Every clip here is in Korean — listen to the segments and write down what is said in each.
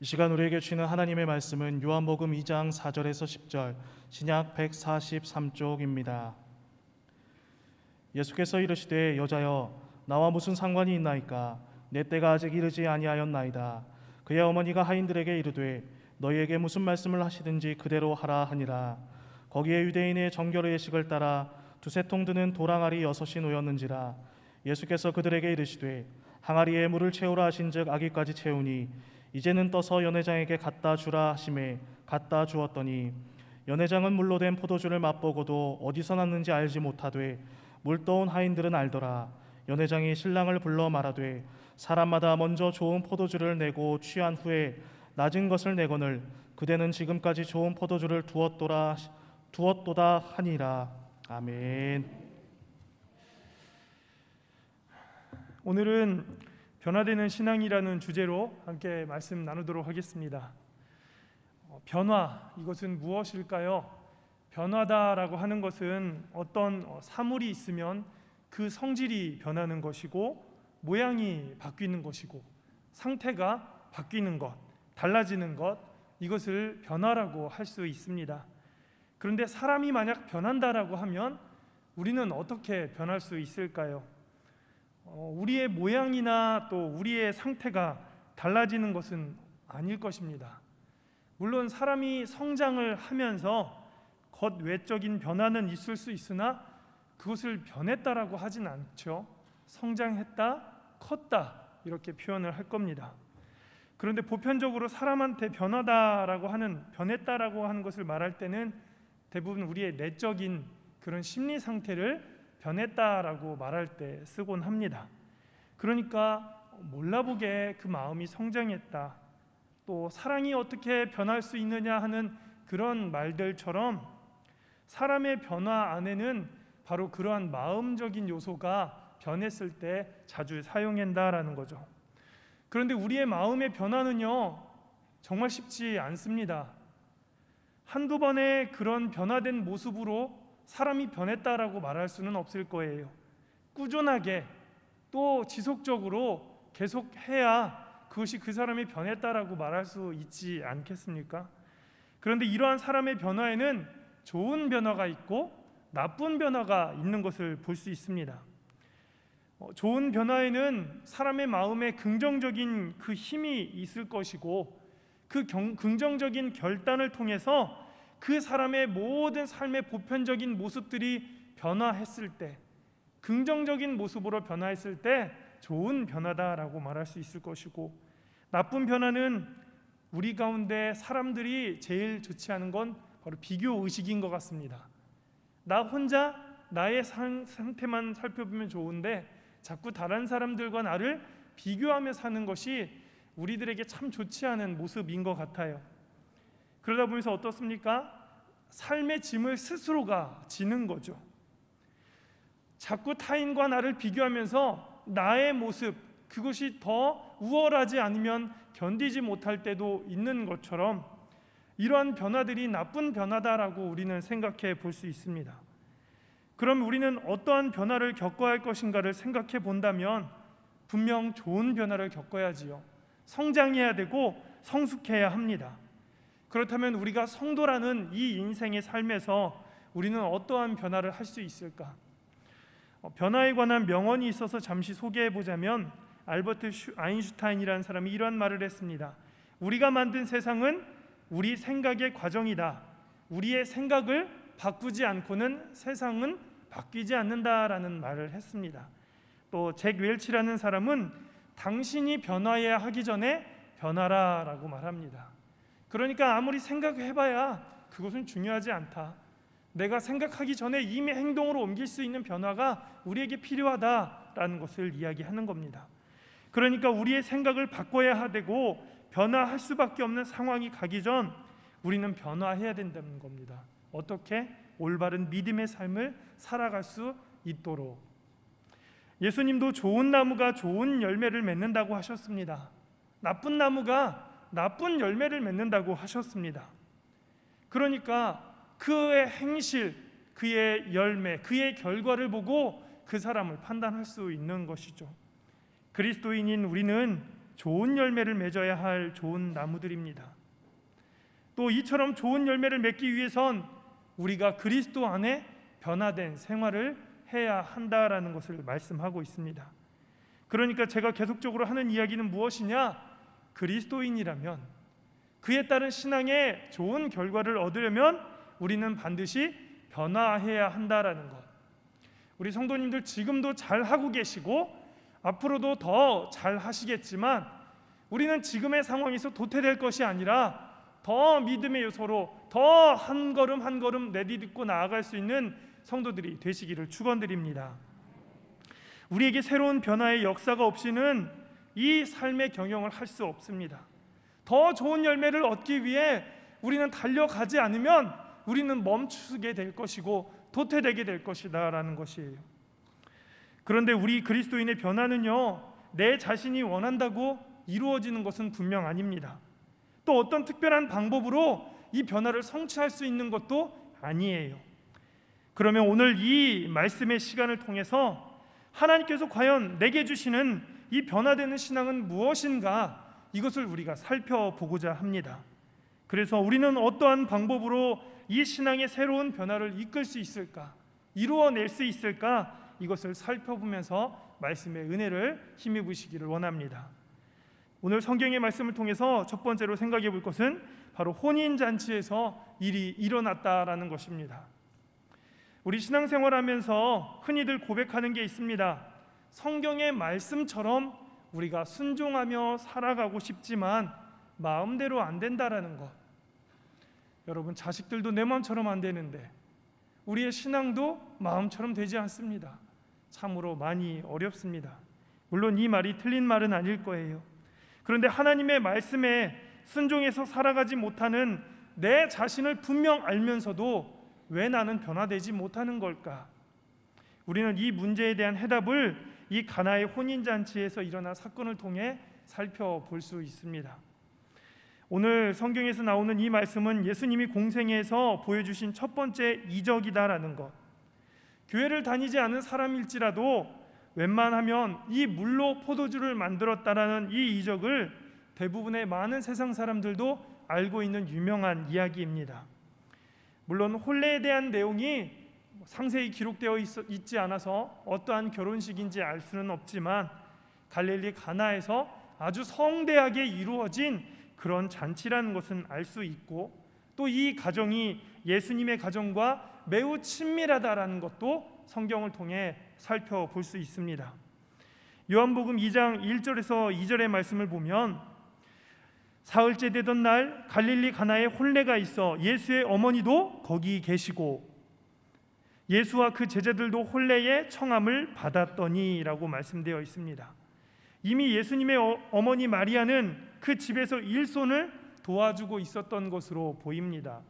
이 시간 우리에게 주시는 하나님의 말씀은 요한복음 2장 4절에서 10절, 신약 143쪽입니다. 예수께서 이르시되 여자여 나와 무슨 상관이 있나이까? 내 때가 아직 이르지 아니하였나이다. 그의 어머니가 하인들에게 이르되 너희에게 무슨 말씀을 하시든지 그대로 하라 하니라. 거기에 유대인의 정결의 예식을 따라 두세 통 드는 도랑아리 6이 놓였는지라. 예수께서 그들에게 이르시되 항아리에 물을 채우라 하신즉 아기까지 채우니 이제는 떠서 연회장에게 갖다 주라 하시매 갖다 주었더니 연회장은 물로 된 포도주를 맛보고도 어디서 났는지 알지 못하되 물 떠온 하인들은 알더라. 연회장이 신랑을 불러 말하되 사람마다 먼저 좋은 포도주를 내고 취한 후에 낮은 것을 내거늘 그대는 지금까지 좋은 포도주를 두었도다 하니라. 아멘. 오늘은 변화되는 신앙이라는 주제로 함께 말씀 나누도록 하겠습니다. 변화, 이것은 무엇일까요? 변화다라고 하는 것은 어떤 사물이 있으면 그 성질이 변하는 것이고 모양이 바뀌는 것이고 상태가 바뀌는 것, 달라지는 것, 이것을 변화라고 할 수 있습니다. 그런데 사람이 만약 변한다라고 하면 우리는 어떻게 변할 수 있을까요? 우리의 모양이나 또 우리의 상태가 달라지는 것은 아닐 것입니다. 물론 사람이 성장을 하면서 겉외적인 변화는 있을 수 있으나 그것을 변했다라고 하진 않죠. 성장했다, 컸다 이렇게 표현을 할 겁니다. 그런데 보편적으로 사람한테 변했다라고 하는 것을 말할 때는 대부분 우리의 내적인 그런 심리 상태를 변했다라고 말할 때 쓰곤 합니다. 그러니까 몰라보게 그 마음이 성장했다, 또 사랑이 어떻게 변할 수 있느냐 하는 그런 말들처럼 사람의 변화 안에는 바로 그러한 마음적인 요소가 변했을 때 자주 사용한다라는 거죠. 그런데 우리의 마음의 변화는요 정말 쉽지 않습니다. 한두 번의 그런 변화된 모습으로 사람이 변했다라고 말할 수는 없을 거예요. 꾸준하게 또 지속적으로 계속해야 그것이 그 사람이 변했다라고 말할 수 있지 않겠습니까? 그런데 이러한 사람의 변화에는 좋은 변화가 있고 나쁜 변화가 있는 것을 볼 수 있습니다. 좋은 변화에는 사람의 마음에 긍정적인 그 힘이 있을 것이고 그 긍정적인 결단을 통해서 그 사람의 모든 삶의 보편적인 모습들이 변화했을 때, 긍정적인 모습으로 변화했을 때 좋은 변화다라고 말할 수 있을 것이고, 나쁜 변화는 우리 가운데 사람들이 제일 좋지 않은 건 바로 비교 의식인 것 같습니다. 나 혼자 나의 상태만 살펴보면 좋은데 자꾸 다른 사람들과 나를 비교하며 사는 것이 우리들에게 참 좋지 않은 모습인 것 같아요. 그러다 보면서 어떻습니까? 삶의 짐을 스스로가 지는 거죠. 자꾸 타인과 나를 비교하면서 나의 모습, 그것이 더 우월하지 않으면 견디지 못할 때도 있는 것처럼 이러한 변화들이 나쁜 변화다라고 우리는 생각해 볼 수 있습니다. 그럼 우리는 어떠한 변화를 겪어야 할 것인가를 생각해 본다면 분명 좋은 변화를 겪어야지요. 성장해야 되고 성숙해야 합니다. 그렇다면 우리가 성도라는 이 인생의 삶에서 우리는 어떠한 변화를 할 수 있을까? 변화에 관한 명언이 있어서 잠시 소개해 보자면 알버트 아인슈타인이라는 사람이 이러한 말을 했습니다. 우리가 만든 세상은 우리 생각의 과정이다. 우리의 생각을 바꾸지 않고는 세상은 바뀌지 않는다라는 말을 했습니다. 또 잭 웰치라는 사람은 당신이 변화해야 하기 전에 변하라라고 말합니다. 그러니까 아무리 생각해봐야 그것은 중요하지 않다. 내가 생각하기 전에 이미 행동으로 옮길 수 있는 변화가 우리에게 필요하다라는 것을 이야기하는 겁니다. 그러니까 우리의 생각을 바꿔야 되고 변화할 수밖에 없는 상황이 가기 전 우리는 변화해야 된다는 겁니다. 어떻게? 올바른 믿음의 삶을 살아갈 수 있도록. 예수님도 좋은 나무가 좋은 열매를 맺는다고 하셨습니다. 나쁜 나무가 나쁜 열매를 맺는다고 하셨습니다. 그러니까 그의 행실, 그의 열매, 그의 결과를 보고 그 사람을 판단할 수 있는 것이죠. 그리스도인인 우리는 좋은 열매를 맺어야 할 좋은 나무들입니다. 또 이처럼 좋은 열매를 맺기 위해선 우리가 그리스도 안에 변화된 생활을 해야 한다라는 것을 말씀하고 있습니다. 그러니까 제가 계속적으로 하는 이야기는 무엇이냐? 그리스도인이라면, 그에 따른 신앙의 좋은 결과를 얻으려면 우리는 반드시 변화해야 한다라는 것. 우리 성도님들 지금도 잘 하고 계시고 앞으로도 더 잘 하시겠지만, 우리는 지금의 상황에서 도태될 것이 아니라 더 믿음의 요소로 더 한 걸음 한 걸음 내딛고 나아갈 수 있는 성도들이 되시기를 축원드립니다. 우리에게 새로운 변화의 역사가 없이는 이 삶의 경영을 할 수 없습니다. 더 좋은 열매를 얻기 위해 우리는 달려가지 않으면 우리는 멈추게 될 것이고 도태되게 될 것이다라는 것이에요. 그런데 우리 그리스도인의 변화는요, 내 자신이 원한다고 이루어지는 것은 분명 아닙니다. 또 어떤 특별한 방법으로 이 변화를 성취할 수 있는 것도 아니에요. 그러면 오늘 이 말씀의 시간을 통해서 하나님께서 과연 내게 주시는 이 변화되는 신앙은 무엇인가, 이것을 우리가 살펴보고자 합니다. 그래서 우리는 어떠한 방법으로 이 신앙의 새로운 변화를 이끌 수 있을까, 이루어낼 수 있을까, 이것을 살펴보면서 말씀의 은혜를 힘입으시기를 원합니다. 오늘 성경의 말씀을 통해서 첫 번째로 생각해 볼 것은 바로 혼인잔치에서 일이 일어났다라는 것입니다. 우리 신앙생활하면서 흔히들 고백하는 게 있습니다. 성경의 말씀처럼 우리가 순종하며 살아가고 싶지만 마음대로 안 된다라는 것. 여러분, 자식들도 내 마음처럼 안 되는데 우리의 신앙도 마음처럼 되지 않습니다. 참으로 많이 어렵습니다. 물론 이 말이 틀린 말은 아닐 거예요. 그런데 하나님의 말씀에 순종해서 살아가지 못하는 내 자신을 분명 알면서도 왜 나는 변화되지 못하는 걸까? 우리는 이 문제에 대한 해답을 이 가나의 혼인잔치에서 일어난 사건을 통해 살펴볼 수 있습니다. 오늘 성경에서 나오는 이 말씀은 예수님이 공생애에서 보여주신 첫 번째 이적이다라는 것. 교회를 다니지 않은 사람일지라도 웬만하면 이 물로 포도주를 만들었다라는 이 이적을 대부분의 많은 세상 사람들도 알고 있는 유명한 이야기입니다. 물론 혼례에 대한 내용이 상세히 기록되어 있지 않아서 어떠한 결혼식인지 알 수는 없지만 갈릴리 가나에서 아주 성대하게 이루어진 그런 잔치라는 것은 알 수 있고, 또 이 가정이 예수님의 가정과 매우 친밀하다라는 것도 성경을 통해 살펴볼 수 있습니다. 요한복음 2장 1절에서 2절의 말씀을 보면, 사흘째 되던 날 갈릴리 가나에 혼례가 있어 예수의 어머니도 거기 계시고 예수와 그 제자들도 혼례의 청함을 받았더니라고 말씀되어 있습니다. 이미 예수님의 어머니 마리아는 그 집에서 일손을 도와주고 있었던 것으로 보입니다.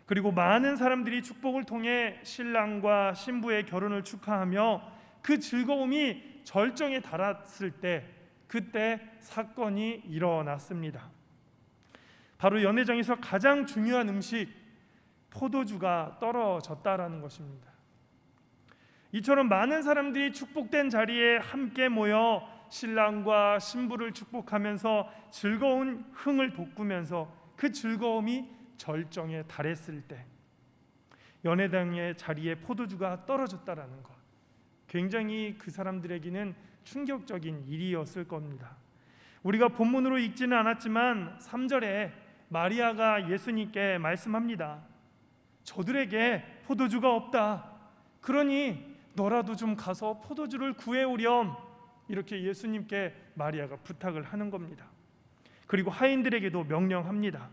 그리고 많은 사람들이 축복을 통해 신랑과 신부의 결혼을 축하하며 그 즐거움이 절정에 달았을 때, 그때 사건이 일어났습니다. 바로 연회장에서 가장 중요한 음식, 포도주가 떨어졌다라는 것입니다. 이처럼 많은 사람들이 축복된 자리에 함께 모여 신랑과 신부를 축복하면서 즐거운 흥을 돋구면서 그 즐거움이 절정에 달했을 때 연회장의 자리에 포도주가 떨어졌다라는 것, 굉장히 그 사람들에게는 충격적인 일이었을 겁니다. 우리가 본문으로 읽지는 않았지만 3절에 마리아가 예수님께 말씀합니다. 저들에게 포도주가 없다. 그러니 너라도 좀 가서 포도주를 구해오렴. 이렇게 예수님께 마리아가 부탁을 하는 겁니다. 그리고 하인들에게도 명령합니다.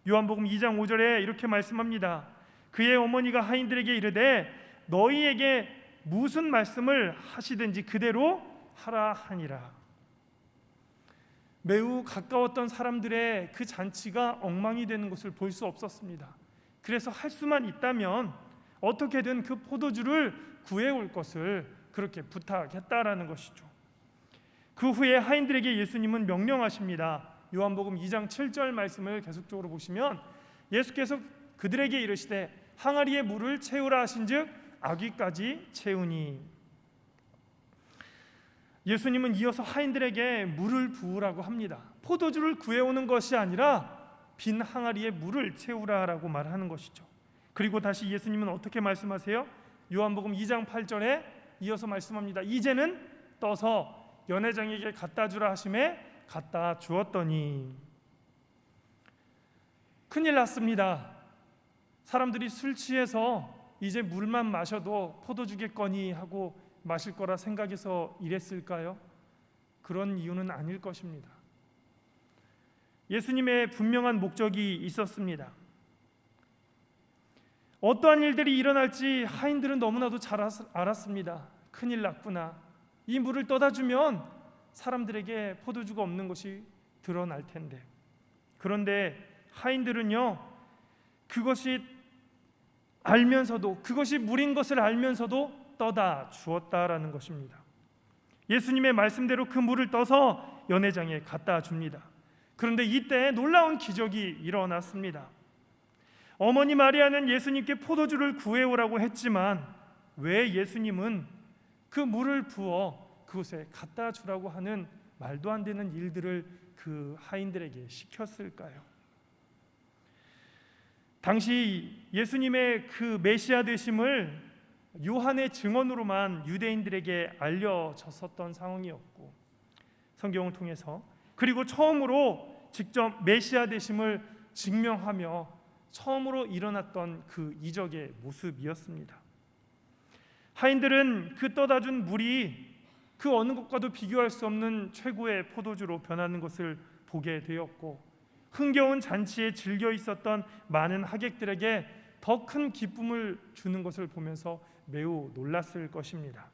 요한복음 2장 5절에 이렇게 말씀합니다. 그의 어머니가 하인들에게 이르되 너희에게 무슨 말씀을 하시든지 그대로 하라 하니라. 매우 가까웠던 사람들의 그 잔치가 엉망이 되는 것을 볼 수 없었습니다. 그래서 할 수만 있다면 어떻게든 그 포도주를 구해올 것을 그렇게 부탁했다라는 것이죠. 그 후에 하인들에게 예수님은 명령하십니다. 요한복음 2장 7절 말씀을 계속적으로 보시면 예수께서 그들에게 이르시되 항아리에 물을 채우라 하신즉 아귀까지 채우니. 예수님은 이어서 하인들에게 물을 부으라고 합니다. 포도주를 구해오는 것이 아니라 빈 항아리에 물을 채우라라고 말하는 것이죠. 그리고 다시 예수님은 어떻게 말씀하세요? 요한복음 2장 8절에 이어서 말씀합니다. 이제는 떠서 연회장에게 갖다 주라 하심에 갖다 주었더니. 큰일 났습니다. 사람들이 술 취해서 이제 물만 마셔도 포도주겠거니 하고 마실 거라 생각해서 이랬을까요? 그런 이유는 아닐 것입니다. 예수님의 분명한 목적이 있었습니다. 어떠한 일들이 일어날지 하인들은 너무나도 잘 알았습니다. 큰일 났구나. 이 물을 떠다 주면 사람들에게 포도주가 없는 것이 드러날 텐데. 그런데 하인들은요, 그것이 알면서도, 그것이 물인 것을 알면서도 떠다 주었다라는 것입니다. 예수님의 말씀대로 그 물을 떠서 연회장에 갖다 줍니다. 그런데 이때 놀라운 기적이 일어났습니다. 어머니 마리아는 예수님께 포도주를 구해오라고 했지만 왜 예수님은 그 물을 부어 그곳에 갖다 주라고 하는 말도 안 되는 일들을 그 하인들에게 시켰을까요? 당시 예수님의 그 메시아 되심을 요한의 증언으로만 유대인들에게 알려졌었던 상황이었고, 성경을 통해서, 그리고 처음으로 직접 메시아 되심을 증명하며 처음으로 일어났던 그 이적의 모습이었습니다. 하인들은 그 떠다 준 물이 그 어느 것과도 비교할 수 없는 최고의 포도주로 변하는 것을 보게 되었고, 흥겨운 잔치에 즐겨 있었던 많은 하객들에게 더 큰 기쁨을 주는 것을 보면서 매우 놀랐을 것입니다.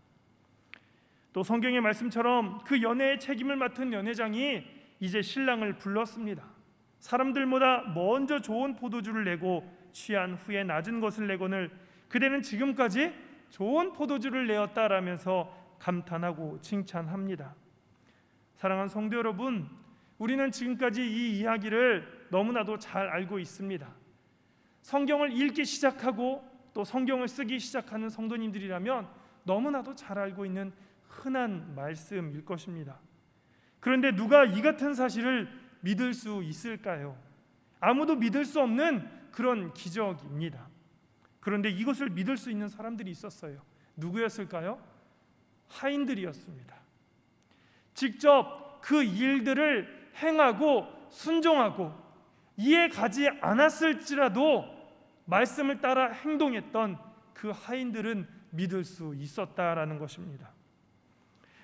또 성경의 말씀처럼 그 연회의 책임을 맡은 연회장이 이제 신랑을 불렀습니다. 사람들보다 먼저 좋은 포도주를 내고 취한 후에 낮은 것을 내거늘 그대는 지금까지 좋은 포도주를 내었다라면서 감탄하고 칭찬합니다. 사랑하는 성도 여러분, 우리는 지금까지 이 이야기를 너무나도 잘 알고 있습니다. 성경을 읽기 시작하고 또 성경을 쓰기 시작하는 성도님들이라면 너무나도 잘 알고 있는 흔한 말씀일 것입니다. 그런데 누가 이 같은 사실을 믿을 수 있을까요? 아무도 믿을 수 없는 그런 기적입니다. 그런데 이것을 믿을 수 있는 사람들이 있었어요. 누구였을까요? 하인들이었습니다. 직접 그 일들을 행하고 순종하고 이해 가지 않았을지라도 말씀을 따라 행동했던 그 하인들은 믿을 수 있었다라는 것입니다.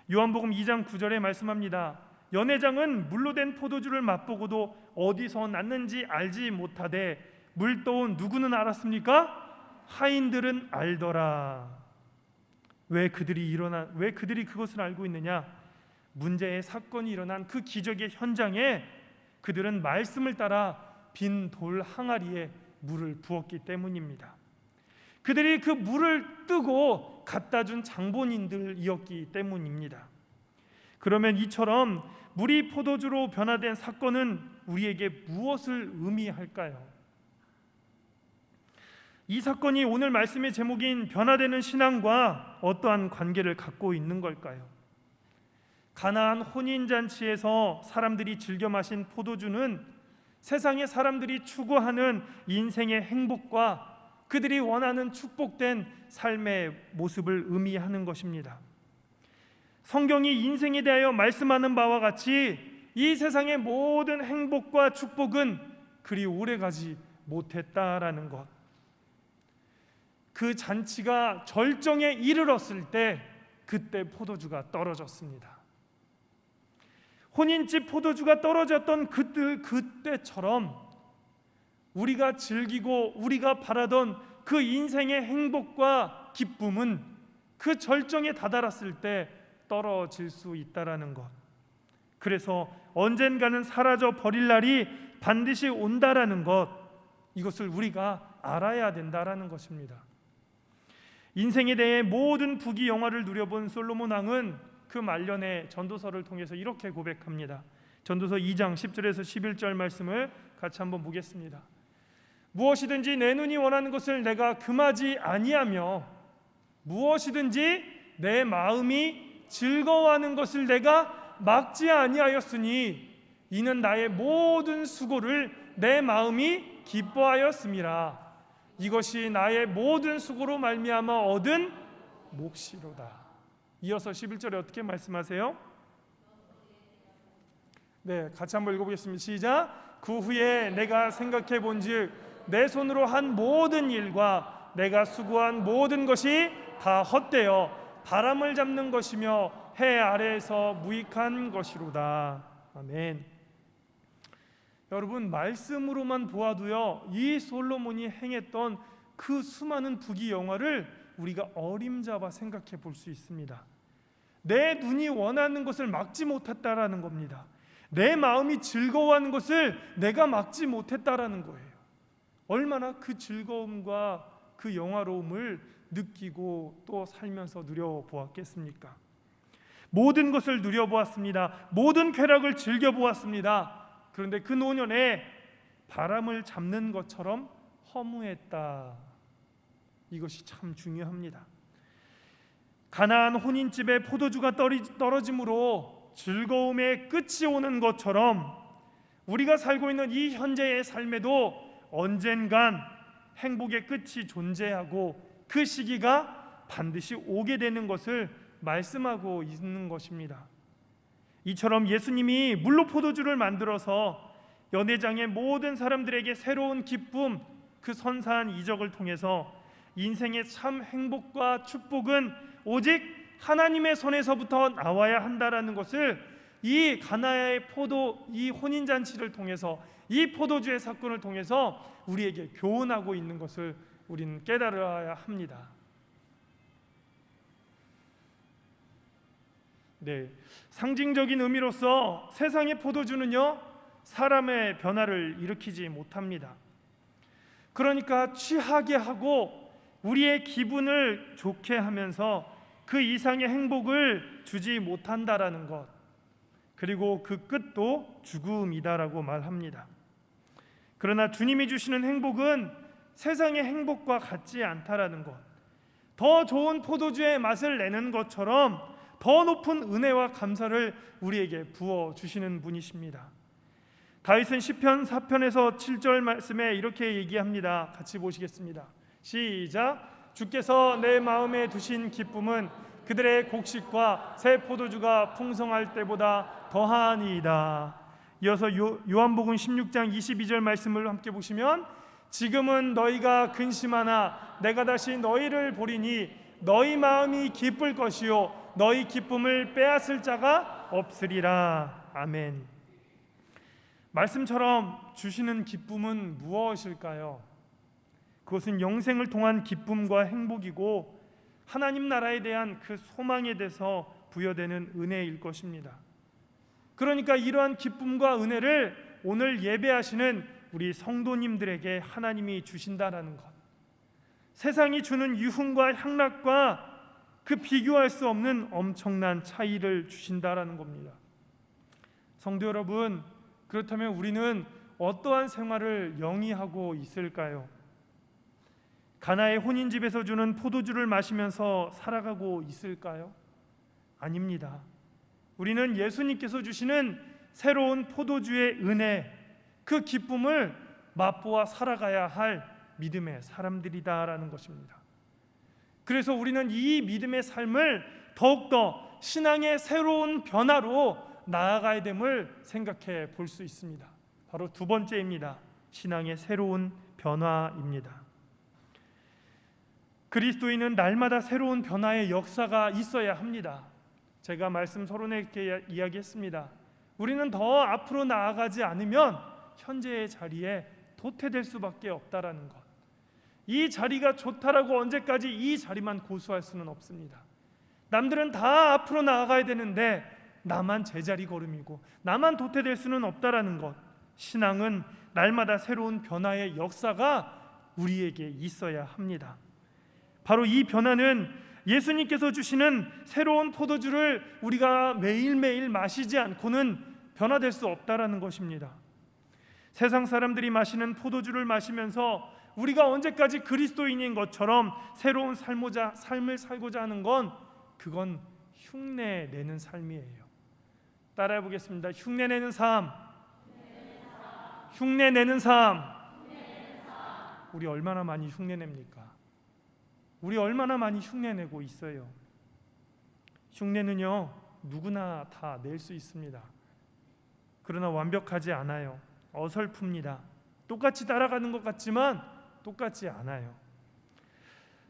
요한복음 2장 9절에 말씀합니다. 연회장은 물로 된 포도주를 맛보고도 어디서 났는지 알지 못하되 물 떠온 누구는 알았습니까? 하인들은 알더라. 왜 그들이 그것을 알고 있느냐? 문제의 사건이 일어난 그 기적의 현장에 그들은 말씀을 따라 빈 돌 항아리에 물을 부었기 때문입니다. 그들이 그 물을 뜨고 갖다 준 장본인들이었기 때문입니다. 그러면 이처럼 물이 포도주로 변화된 사건은 우리에게 무엇을 의미할까요? 이 사건이 오늘 말씀의 제목인 변화되는 신앙과 어떠한 관계를 갖고 있는 걸까요? 가나안 혼인잔치에서 사람들이 즐겨 마신 포도주는 세상의 사람들이 추구하는 인생의 행복과 그들이 원하는 축복된 삶의 모습을 의미하는 것입니다. 성경이 인생에 대하여 말씀하는 바와 같이 이 세상의 모든 행복과 축복은 그리 오래가지 못했다라는 것. 그 잔치가 절정에 이르렀을 때 그때 포도주가 떨어졌습니다. 혼인집 포도주가 떨어졌던 그때처럼 우리가 즐기고 우리가 바라던 그 인생의 행복과 기쁨은 그 절정에 다다랐을 때 떨어질 수 있다라는 것. 그래서 언젠가는 사라져 버릴 날이 반드시 온다라는 것, 이것을 우리가 알아야 된다라는 것입니다. 인생에 대해 모든 부귀 영화를 누려본 솔로몬 왕은 그 말년에 전도서를 통해서 이렇게 고백합니다. 전도서 2장 10절에서 11절 말씀을 같이 한번 보겠습니다. 무엇이든지 내 눈이 원하는 것을 내가 금하지 아니하며 무엇이든지 내 마음이 즐거워하는 것을 내가 막지 아니하였으니 이는 나의 모든 수고를 내 마음이 기뻐하였음이라. 이것이 나의 모든 수고로 말미암아 얻은 몫이로다. 이어서 11절에 어떻게 말씀하세요? 네, 같이 한번 읽어보겠습니다. 시작. 그 후에 내가 생각해 본즉 내 손으로 한 모든 일과 내가 수고한 모든 것이 다 헛되어 바람을 잡는 것이며 해 아래에서 무익한 것이로다. 아멘. 여러분, 말씀으로만 보아도요, 이 솔로몬이 행했던 그 수많은 부귀영화를 우리가 어림잡아 생각해 볼 수 있습니다. 내 눈이 원하는 것을 막지 못했다라는 겁니다. 내 마음이 즐거워하는 것을 내가 막지 못했다라는 거예요. 얼마나 그 즐거움과 그 영화로움을 느끼고 또 살면서 누려보았겠습니까? 모든 것을 누려보았습니다. 모든 쾌락을 즐겨보았습니다. 그런데 그 노년에 바람을 잡는 것처럼 허무했다. 이것이 참 중요합니다. 가나안 혼인집에 포도주가 떨어짐으로 즐거움의 끝이 오는 것처럼 우리가 살고 있는 이 현재의 삶에도 언젠간 행복의 끝이 존재하고 그 시기가 반드시 오게 되는 것을 말씀하고 있는 것입니다. 이처럼 예수님이 물로 포도주를 만들어서 연회장의 모든 사람들에게 새로운 기쁨, 그 선사한 이적을 통해서 인생의 참 행복과 축복은 오직 하나님의 손에서부터 나와야 한다라는 것을 이 가나의 이 혼인잔치를 통해서, 이 포도주의 사건을 통해서 우리에게 교훈하고 있는 것을 우리는 깨달아야 합니다. 네, 상징적인 의미로서 세상의 포도주는요, 사람의 변화를 일으키지 못합니다. 그러니까 취하게 하고 우리의 기분을 좋게 하면서 그 이상의 행복을 주지 못한다라는 것, 그리고 그 끝도 죽음이다라고 말합니다. 그러나 주님이 주시는 행복은 세상의 행복과 같지 않다라는 것, 더 좋은 포도주의 맛을 내는 것처럼 더 높은 은혜와 감사를 우리에게 부어주시는 분이십니다. 다윗은 시편 4편에서 7절 말씀에 이렇게 얘기합니다. 같이 보시겠습니다. 시작. 주께서 내 마음에 두신 기쁨은 그들의 곡식과 새 포도주가 풍성할 때보다 더하니이다. 이어서 요한복음 16장 22절 말씀을 함께 보시면 지금은 너희가 근심하나 내가 다시 너희를 보리니 너희 마음이 기쁠 것이요 너희 기쁨을 빼앗을 자가 없으리라. 아멘. 말씀처럼 주시는 기쁨은 무엇일까요? 그것은 영생을 통한 기쁨과 행복이고 하나님 나라에 대한 그 소망에 대해서 부여되는 은혜일 것입니다. 그러니까 이러한 기쁨과 은혜를 오늘 예배하시는 우리 성도님들에게 하나님이 주신다라는 것, 세상이 주는 유흥과 향락과 그 비교할 수 없는 엄청난 차이를 주신다라는 겁니다. 성도 여러분, 그렇다면 우리는 어떠한 생활을 영위하고 있을까요? 가나의 혼인집에서 주는 포도주를 마시면서 살아가고 있을까요? 아닙니다. 우리는 예수님께서 주시는 새로운 포도주의 은혜, 그 기쁨을 맛보아 살아가야 할 믿음의 사람들이다라는 것입니다. 그래서 우리는 이 믿음의 삶을 더욱더 신앙의 새로운 변화로 나아가야 됨을 생각해 볼 수 있습니다. 바로 두 번째입니다. 신앙의 새로운 변화입니다. 그리스도인은 날마다 새로운 변화의 역사가 있어야 합니다. 제가 말씀 서론에 이야기했습니다. 우리는 더 앞으로 나아가지 않으면 현재의 자리에 도태될 수밖에 없다라는 것. 이 자리가 좋다라고 언제까지 이 자리만 고수할 수는 없습니다. 남들은 다 앞으로 나아가야 되는데 나만 제자리 걸음이고 나만 도태될 수는 없다라는 것. 신앙은 날마다 새로운 변화의 역사가 우리에게 있어야 합니다. 바로 이 변화는 예수님께서 주시는 새로운 포도주를 우리가 매일매일 마시지 않고는 변화될 수 없다라는 것입니다. 세상 사람들이 마시는 포도주를 마시면서 우리가 언제까지 그리스도인인 것처럼 새로운 삶을 살고자 하는 건 그건 흉내 내는 삶이에요. 따라해 보겠습니다. 흉내 내는 삶. 흉내 내는 삶. 우리 얼마나 많이 흉내 냅니까? 우리 얼마나 많이 흉내 내고 있어요. 흉내는요, 누구나 다 낼 수 있습니다. 그러나 완벽하지 않아요. 어설픕니다. 똑같이 따라가는 것 같지만 똑같지 않아요.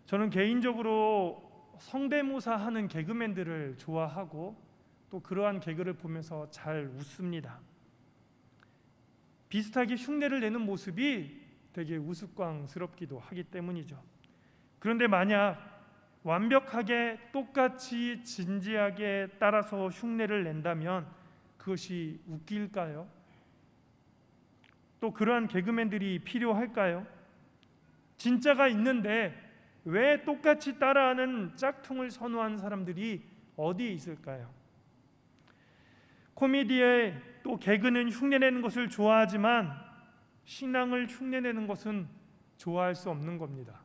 저는 개인적으로 성대모사 하는 개그맨들을 좋아하고 또 그러한 개그를 보면서 잘 웃습니다. 비슷하게 흉내를 내는 모습이 되게 우스꽝스럽기도 하기 때문이죠. 그런데 만약 완벽하게 똑같이 진지하게 따라서 흉내를 낸다면 그것이 웃길까요? 또 그러한 개그맨들이 필요할까요? 진짜가 있는데 왜 똑같이 따라하는 짝퉁을 선호하는 사람들이 어디에 있을까요? 코미디에 또 개그는 흉내내는 것을 좋아하지만 신앙을 흉내내는 것은 좋아할 수 없는 겁니다.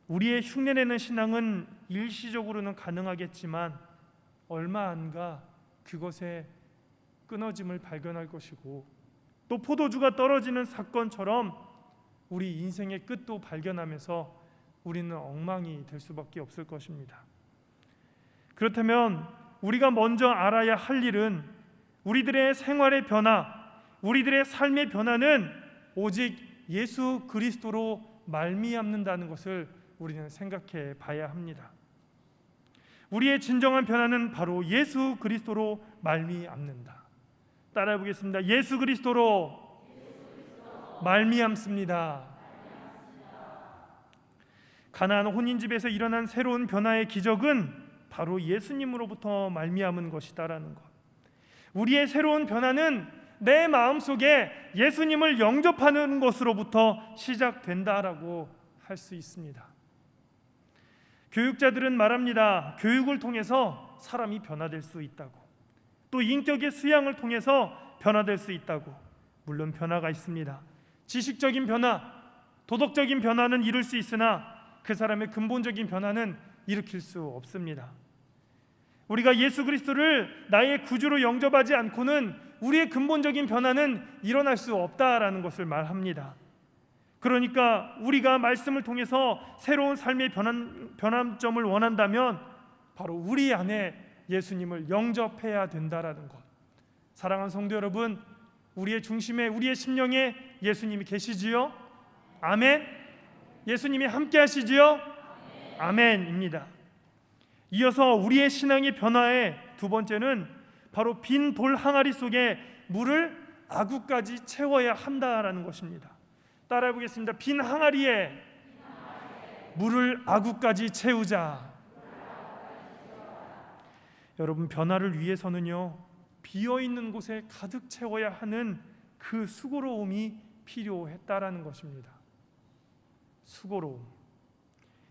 우리의 흉내내는 신앙은 일시적으로는 가능하겠지만 얼마 안가 그것에 끊어짐을 발견할 것이고 또 포도주가 떨어지는 사건처럼 우리 인생의 끝도 발견하면서 우리는 엉망이 될 수밖에 없을 것입니다. 그렇다면 우리가 먼저 알아야 할 일은 우리들의 생활의 변화, 우리들의 삶의 변화는 오직 예수 그리스도로 말미암는다는 것을 우리는 생각해 봐야 합니다. 우리의 진정한 변화는 바로 예수 그리스도로 말미암는다. 따라해 보겠습니다. 예수 그리스도로 말미암습니다. 가나안 혼인집에서 일어난 새로운 변화의 기적은 바로 예수님으로부터 말미암은 것이다라는 것. 우리의 새로운 변화는 내 마음속에 예수님을 영접하는 것으로부터 시작된다라고 할 수 있습니다. 교육자들은 말합니다. 교육을 통해서 사람이 변화될 수 있다고. 또 인격의 수양을 통해서 변화될 수 있다고. 물론 변화가 있습니다. 지식적인 변화, 도덕적인 변화는 이룰 수 있으나 그 사람의 근본적인 변화는 일으킬 수 없습니다. 우리가 예수 그리스도를 나의 구주로 영접하지 않고는 우리의 근본적인 변화는 일어날 수 없다라는 것을 말합니다. 그러니까 우리가 말씀을 통해서 새로운 삶의 변환점을 원한다면 바로 우리 안에 예수님을 영접해야 된다라는 것. 사랑하는 성도 여러분, 우리의 중심에, 우리의 심령에 예수님이 계시지요? 아멘. 예수님이 함께 하시지요? 아멘입니다. 이어서 우리의 신앙의 변화의 두 번째는 바로 빈 돌 항아리 속에 물을 아구까지 채워야 한다라는 것입니다. 따라해 보겠습니다. 빈 항아리에 물을 아구까지 채우자. 여러분, 변화를 위해서는요, 비어있는 곳에 가득 채워야 하는 그 수고로움이 필요했다라는 것입니다. 수고로움.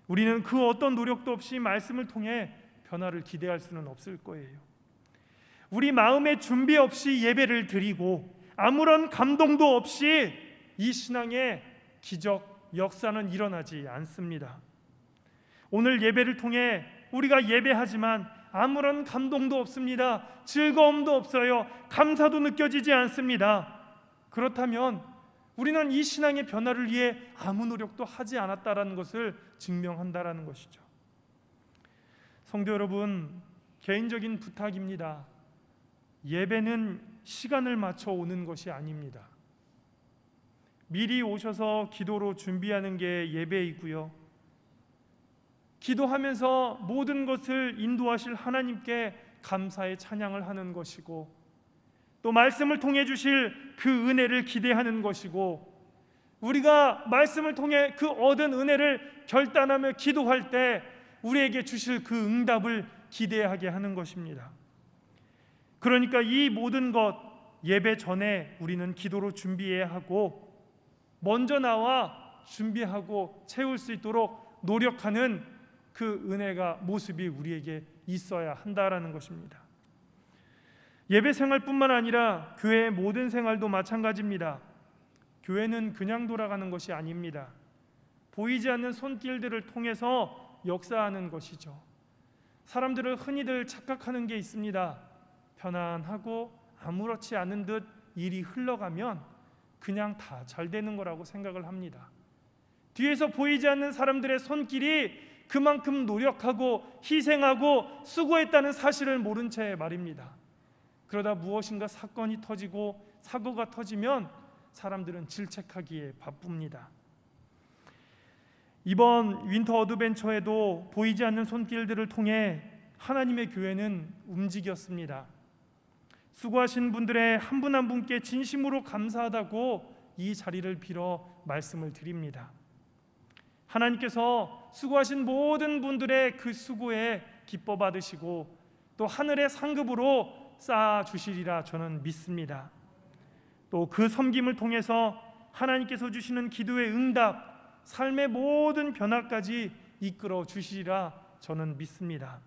우리는 그 어떤 노력도 없이 말씀을 통해 변화를 기대할 수는 없을 거예요. 우리 마음의 준비 없이 예배를 드리고 아무런 감동도 없이 이 신앙의 기적, 역사는 일어나지 않습니다. 오늘 예배를 통해 우리가 예배하지만 아무런 감동도 없습니다. 즐거움도 없어요. 감사도 느껴지지 않습니다. 그렇다면 우리는 이 신앙의 변화를 위해 아무 노력도 하지 않았다라는 것을 증명한다라는 것이죠. 성도 여러분, 개인적인 부탁입니다. 예배는 시간을 맞춰 오는 것이 아닙니다. 미리 오셔서 기도로 준비하는 게 예배이고요. 기도하면서 모든 것을 인도하실 하나님께 감사의 찬양을 하는 것이고 또 말씀을 통해 주실 그 은혜를 기대하는 것이고 우리가 말씀을 통해 그 얻은 은혜를 결단하며 기도할 때 우리에게 주실 그 응답을 기대하게 하는 것입니다. 그러니까 이 모든 것 예배 전에 우리는 기도로 준비해야 하고 먼저 나와 준비하고 채울 수 있도록 노력하는 그 은혜가 모습이 우리에게 있어야 한다라는 것입니다. 예배 생활뿐만 아니라 교회의 모든 생활도 마찬가지입니다. 교회는 그냥 돌아가는 것이 아닙니다. 보이지 않는 손길들을 통해서 역사하는 것이죠. 사람들은 흔히들 착각하는 게 있습니다. 편안하고 아무렇지 않은 듯 일이 흘러가면 그냥 다 잘 되는 거라고 생각을 합니다. 뒤에서 보이지 않는 사람들의 손길이 그만큼 노력하고 희생하고 수고했다는 사실을 모른 채 말입니다. 그러다 무엇인가 사건이 터지고 사고가 터지면 사람들은 질책하기에 바쁩니다. 이번 윈터 어드벤처에도 보이지 않는 손길들을 통해 하나님의 교회는 움직였습니다. 수고하신 분들의 한 분 한 분께 진심으로 감사하다고 이 자리를 빌어 말씀을 드립니다. 하나님께서 수고하신 모든 분들의 그 수고에 기뻐 받으시고 또 하늘의 상급으로 쌓아 주시리라 저는 믿습니다. 또 그 섬김을 통해서 하나님께서 주시는 기도의 응답, 삶의 모든 변화까지 이끌어 주시리라 저는 믿습니다.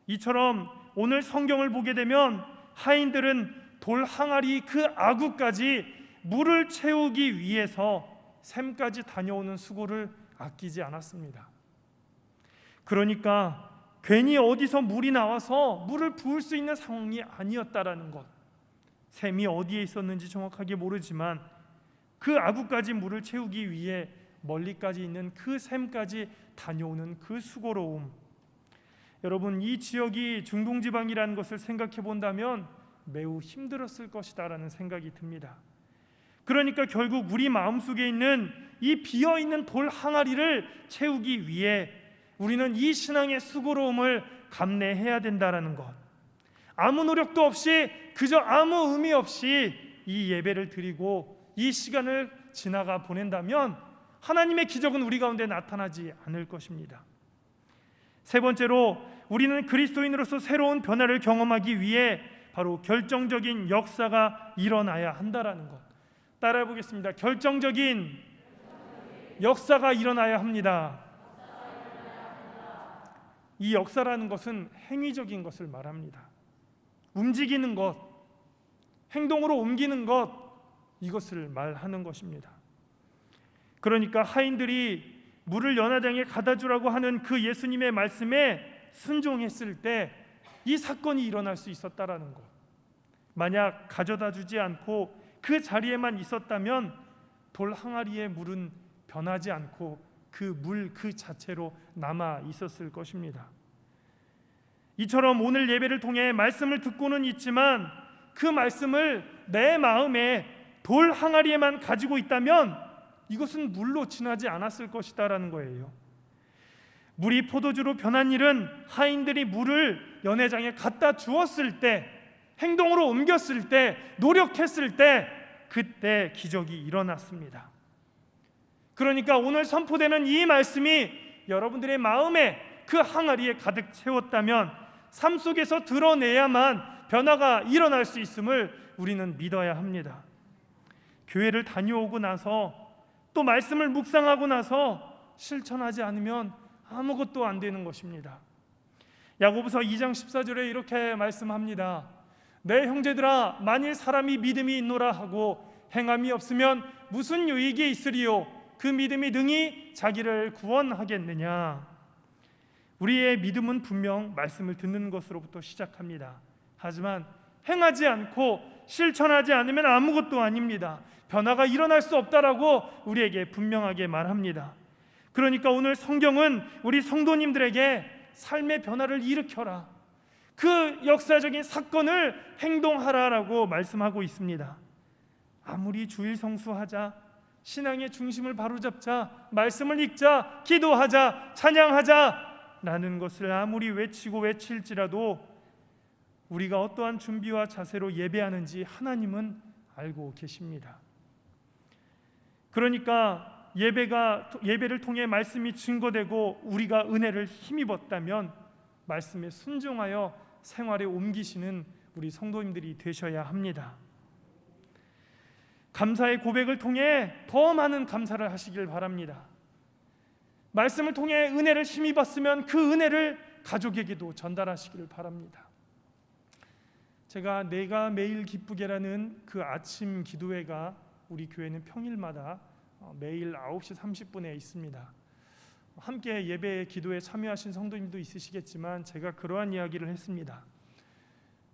이처럼 오늘 성경을 보게 되면 하인들은 돌 항아리 그 아구까지 물을 채우기 위해서 샘까지 다녀오는 수고를 아끼지 않았습니다. 그러니까 괜히 어디서 물이 나와서 물을 부을 수 있는 상황이 아니었다라는 것. 샘이 어디에 있었는지 정확하게 모르지만 그 아구까지 물을 채우기 위해 멀리까지 있는 그 샘까지 다녀오는 그 수고로움. 여러분, 이 지역이 중동지방이라는 것을 생각해 본다면 매우 힘들었을 것이다라는 생각이 듭니다. 그러니까 결국 우리 마음속에 있는 이 비어있는 돌 항아리를 채우기 위해 우리는 이 신앙의 수고로움을 감내해야 된다라는 것. 아무 노력도 없이 그저 아무 의미 없이 이 예배를 드리고 이 시간을 지나가 보낸다면 하나님의 기적은 우리 가운데 나타나지 않을 것입니다. 세 번째로 우리는 그리스도인으로서 새로운 변화를 경험하기 위해 바로 결정적인 역사가 일어나야 한다라는 것. 따라해 보겠습니다. 결정적인 역사가 일어나야 합니다. 이 역사라는 것은 행위적인 것을 말합니다. 움직이는 것, 행동으로 옮기는 것, 이것을 말하는 것입니다. 그러니까 하인들이 물을 연화장에 가다 주라고 하는 그 예수님의 말씀에 순종했을 때 이 사건이 일어날 수 있었다라는 것. 만약 가져다 주지 않고 그 자리에만 있었다면 돌 항아리의 물은 변하지 않고 그 물 그 자체로 남아 있었을 것입니다. 이처럼 오늘 예배를 통해 말씀을 듣고는 있지만 그 말씀을 내 마음에 돌 항아리에만 가지고 있다면 이것은 물로 지나지 않았을 것이다라는 거예요. 물이 포도주로 변한 일은 하인들이 물을 연회장에 갖다 주었을 때, 행동으로 옮겼을 때, 노력했을 때, 그때 기적이 일어났습니다. 그러니까 오늘 선포되는 이 말씀이 여러분들의 마음에 그 항아리에 가득 채웠다면 삶 속에서 드러내야만 변화가 일어날 수 있음을 우리는 믿어야 합니다. 교회를 다녀오고 나서 또 말씀을 묵상하고 나서 실천하지 않으면 아무것도 안 되는 것입니다. 야고보서 2장 14절에 이렇게 말씀합니다. 내 형제들아, 만일 사람이 믿음이 있노라 하고 행함이 없으면 무슨 유익이 있으리요? 그 믿음이 능히 자기를 구원하겠느냐? 우리의 믿음은 분명 말씀을 듣는 것으로부터 시작합니다. 하지만 행하지 않고 실천하지 않으면 아무것도 아닙니다. 변화가 일어날 수 없다라고 우리에게 분명하게 말합니다. 그러니까 오늘 성경은 우리 성도님들에게 삶의 변화를 일으켜라, 그 역사적인 사건을 행동하라라고 말씀하고 있습니다. 아무리 주일 성수하자, 신앙의 중심을 바로잡자, 말씀을 읽자, 기도하자, 찬양하자 라는 것을 아무리 외치고 외칠지라도 우리가 어떠한 준비와 자세로 예배하는지 하나님은 알고 계십니다. 그러니까 예배를 통해 말씀이 증거되고 우리가 은혜를 힘입었다면 말씀에 순종하여 생활에 옮기시는 우리 성도님들이 되셔야 합니다. 감사의 고백을 통해 더 많은 감사를 하시길 바랍니다. 말씀을 통해 은혜를 힘입었으면 그 은혜를 가족에게도 전달하시기를 바랍니다. 제가 내가 매일 기쁘게라는 그 아침 기도회가 우리 교회는 평일마다 매일 9시 30분에 있습니다. 함께 예배 기도에 참여하신 성도님도 있으시겠지만 제가 그러한 이야기를 했습니다.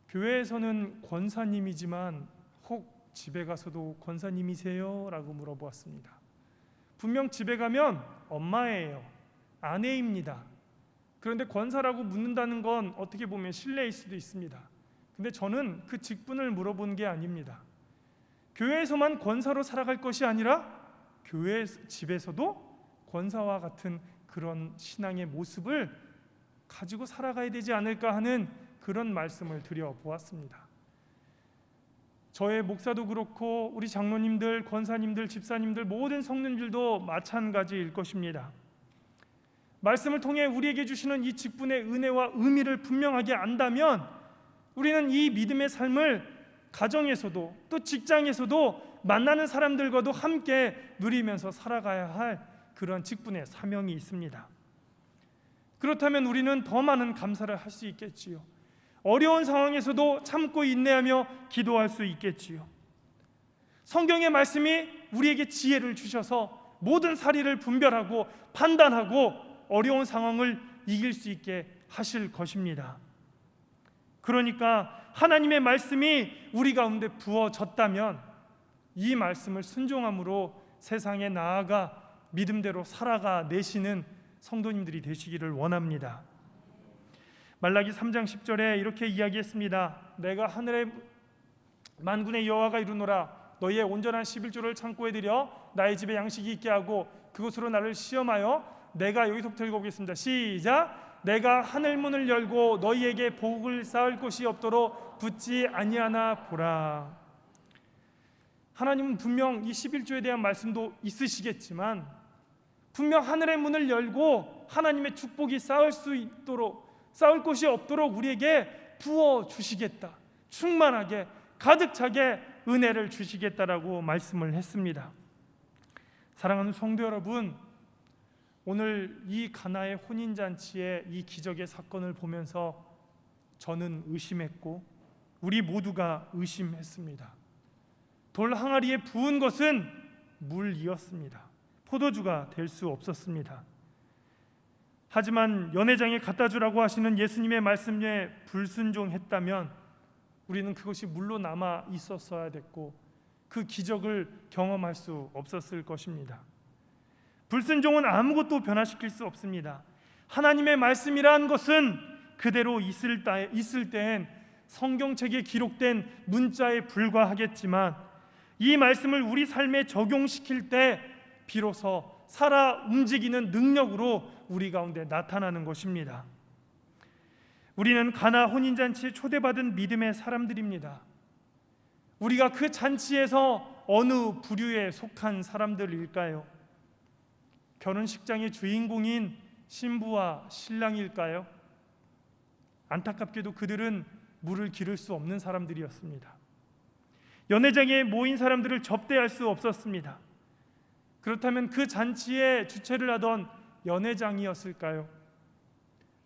교회에서는 권사님이지만 혹 집에 가서도 권사님이세요? 라고 물어보았습니다. 분명 집에 가면 엄마예요, 아내입니다. 그런데 권사라고 묻는다는 건 어떻게 보면 신뢰일 수도 있습니다. 근데 저는 그 직분을 물어본 게 아닙니다. 교회에서만 권사로 살아갈 것이 아니라 교회 집에서도 권사와 같은 그런 신앙의 모습을 가지고 살아가야 되지 않을까 하는 그런 말씀을 드려보았습니다. 저의 목사도 그렇고 우리 장로님들, 권사님들, 집사님들 모든 성도님들도 마찬가지일 것입니다. 말씀을 통해 우리에게 주시는 이 직분의 은혜와 의미를 분명하게 안다면 우리는 이 믿음의 삶을 가정에서도 또 직장에서도 만나는 사람들과도 함께 누리면서 살아가야 할 그런 직분의 사명이 있습니다. 그렇다면 우리는 더 많은 감사를 할 수 있겠지요. 어려운 상황에서도 참고 인내하며 기도할 수 있겠지요. 성경의 말씀이 우리에게 지혜를 주셔서 모든 사리를 분별하고 판단하고 어려운 상황을 이길 수 있게 하실 것입니다. 그러니까 하나님의 말씀이 우리 가운데 부어졌다면 이 말씀을 순종함으로 세상에 나아가 믿음대로 살아가 내시는 성도님들이 되시기를 원합니다. 말라기 3장 10절에 이렇게 이야기했습니다. 내가 하늘의 만군의 여호와가 이루노라. 너희의 온전한 11조를 창고에 들여 나의 집에 양식이 있게 하고 그것으로 나를 시험하여 내가 여기서부터 읽어보겠습니다. 시작. 내가 하늘 문을 열고 너희에게 복을 쌓을 곳이 없도록 붙지 아니하나 보라. 하나님은 분명 이 11조에 대한 말씀도 있으시겠지만 분명 하늘의 문을 열고 하나님의 축복이 쌓을 곳이 없도록 우리에게 부어 주시겠다, 충만하게 가득 차게 은혜를 주시겠다라고 말씀을 했습니다. 사랑하는 성도 여러분, 오늘 이 가나의 혼인잔치의 이 기적의 사건을 보면서 저는 의심했고 우리 모두가 의심했습니다. 돌 항아리에 부은 것은 물이었습니다. 포도주가 될 수 없었습니다. 하지만 연회장에 갖다 주라고 하시는 예수님의 말씀에 불순종했다면 우리는 그것이 물로 남아 있었어야 됐고 그 기적을 경험할 수 없었을 것입니다. 불순종은 아무것도 변화시킬 수 없습니다. 하나님의 말씀이라는 것은 그대로 있을 때엔 성경책에 기록된 문자에 불과하겠지만 이 말씀을 우리 삶에 적용시킬 때 비로소 살아 움직이는 능력으로 우리 가운데 나타나는 것입니다. 우리는 가나 혼인잔치에 초대받은 믿음의 사람들입니다. 우리가 그 잔치에서 어느 부류에 속한 사람들일까요? 결혼식장의 주인공인 신부와 신랑일까요? 안타깝게도 그들은 물을 기를 수 없는 사람들이었습니다. 연회장에 모인 사람들을 접대할 수 없었습니다. 그렇다면 그 잔치에 주최를 하던 연회장이었을까요?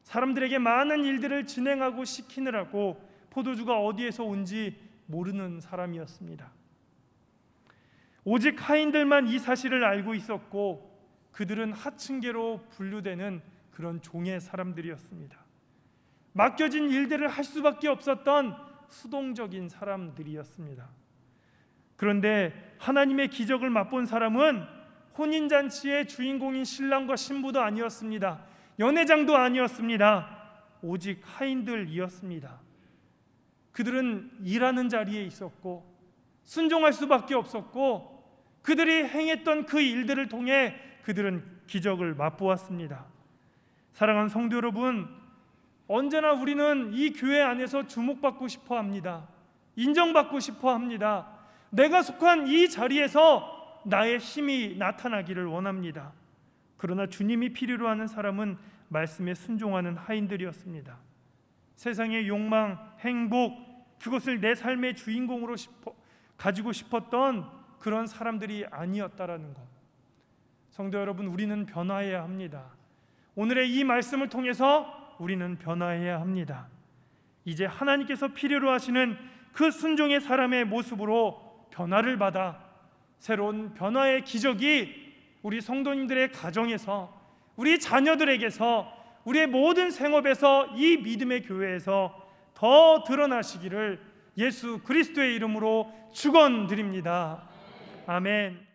사람들에게 많은 일들을 진행하고 시키느라고 포도주가 어디에서 온지 모르는 사람이었습니다. 오직 하인들만 이 사실을 알고 있었고 그들은 하층계로 분류되는 그런 종의 사람들이었습니다. 맡겨진 일들을 할 수밖에 없었던 수동적인 사람들이었습니다. 그런데 하나님의 기적을 맛본 사람은 혼인잔치의 주인공인 신랑과 신부도 아니었습니다. 연회장도 아니었습니다. 오직 하인들이었습니다. 그들은 일하는 자리에 있었고 순종할 수밖에 없었고 그들이 행했던 그 일들을 통해 그들은 기적을 맛보았습니다. 사랑하는 성도 여러분, 언제나 우리는 이 교회 안에서 주목받고 싶어 합니다. 인정받고 싶어 합니다. 내가 속한 이 자리에서 나의 힘이 나타나기를 원합니다. 그러나 주님이 필요로 하는 사람은 말씀에 순종하는 하인들이었습니다. 세상의 욕망, 행복, 그것을 내 삶의 주인공으로 가지고 싶었던 그런 사람들이 아니었다라는 것. 성도 여러분, 우리는 변화해야 합니다. 오늘의 이 말씀을 통해서 우리는 변화해야 합니다. 이제 하나님께서 필요로 하시는 그 순종의 사람의 모습으로 변화를 받아 새로운 변화의 기적이 우리 성도님들의 가정에서, 우리 자녀들에게서, 우리의 모든 생업에서, 이 믿음의 교회에서 더 드러나시기를 예수 그리스도의 이름으로 축원드립니다. 아멘.